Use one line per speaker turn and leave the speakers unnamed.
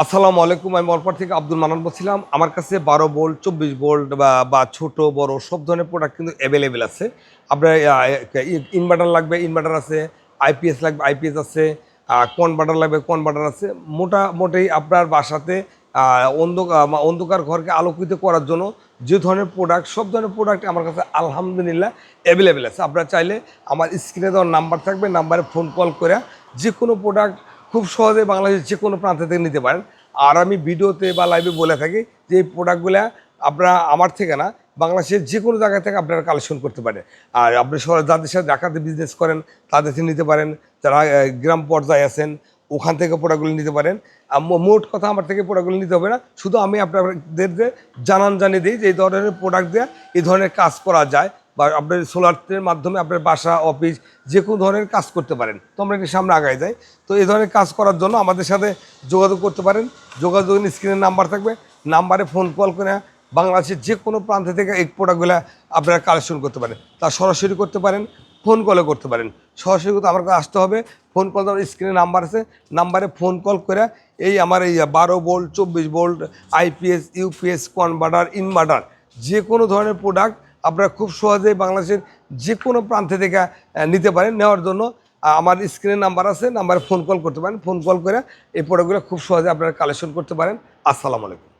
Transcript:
আসসালামু আলাইকুম। আমি মলপার থেকে আব্দুল মান্নান বলছিলাম। আমার কাছে 12 ভোল্ট, 24 ভোল্ট বা ছোট বড় সব ধরনের প্রোডাক্ট কিন্তু অ্যাভেলেবেল আছে। আপনার ইনভার্টার লাগবে, ইনভার্টার আছে। আইপিএস লাগবে, আইপিএস আছে। কনভার্টার লাগবে, কনভার্টার আছে। মোটামুটি আপনার বাসাতে অন্ধকার ঘরকে আলোকিত করার জন্য যে ধরনের প্রোডাক্ট, সব ধরনের প্রোডাক্ট আমার কাছে আলহামদুলিল্লাহ অ্যাভেলেবেল আছে। আপনারা চাইলে আমার স্ক্রিনে দেওয়ার নাম্বার থাকবে, নাম্বারে ফোন কল করে যে কোনো প্রোডাক্ট খুব সহজে বাংলাদেশের যে কোনো প্রান্ত থেকে নিতে পারেন। আর আমি ভিডিওতে বা লাইভে বলে থাকি যে এই প্রোডাক্টগুলো আপনারা আমার থেকে না, বাংলাদেশের যে কোনো জায়গা থেকে আপনারা কালেকশন করতে পারেন। আর আপনি যাদের সাথে ঢাকাতে বিজনেস করেন তাদের থেকে নিতে পারেন, যারা গ্রাম পর্যায়ে আছেন ওখান থেকে প্রোডাক্টগুলো নিতে পারেন। মোট কথা আমার থেকে প্রোডাক্টগুলো নিতে হবে না, শুধু আমি আপনাদেরকে জানিয়ে দিই যে এই ধরনের প্রোডাক্ট দিয়ে এই ধরনের কাজ করা যায়, বা আপনার সোলারের মাধ্যমে আপনার বাসা অফিস যে কোনো ধরনের কাজ করতে পারেন। তো আমরা একটু সামনে আগায় যাই। তো এই ধরনের কাজ করার জন্য আমাদের সাথে যোগাযোগ করতে পারেন। যোগাযোগের স্ক্রিনের নাম্বার থাকবে, নাম্বারে ফোন কল করে বাংলাদেশের যে কোনো প্রান্ত থেকে এই প্রোডাক্টগুলো আপনারা কালেকশন করতে পারেন। তা সরাসরি করতে পারেন, ফোন কলে করতে পারেন। সরাসরি করতে আমার কাছে আসতে হবে। ফোন কল দেওয়ার স্ক্রিনে নাম্বার আছে, নাম্বারে ফোন কল করে আমার এই 12 volt, 24 volt, IPS, UPS, converter, inverter যে কোনো ধরনের প্রোডাক্ট আপনারা খুব সহজেই বাংলাদেশের যে কোনো প্রান্ত থেকে নিতে পারেন। নেওয়ার জন্য আমার স্ক্রিনে নাম্বার আছে, নাম্বারে ফোন কল করতে পারেন। ফোন কল করে এই প্রোডাক্টগুলো খুব সহজে আপনারা কালেকশন করতে পারেন। আসসালামু আলাইকুম।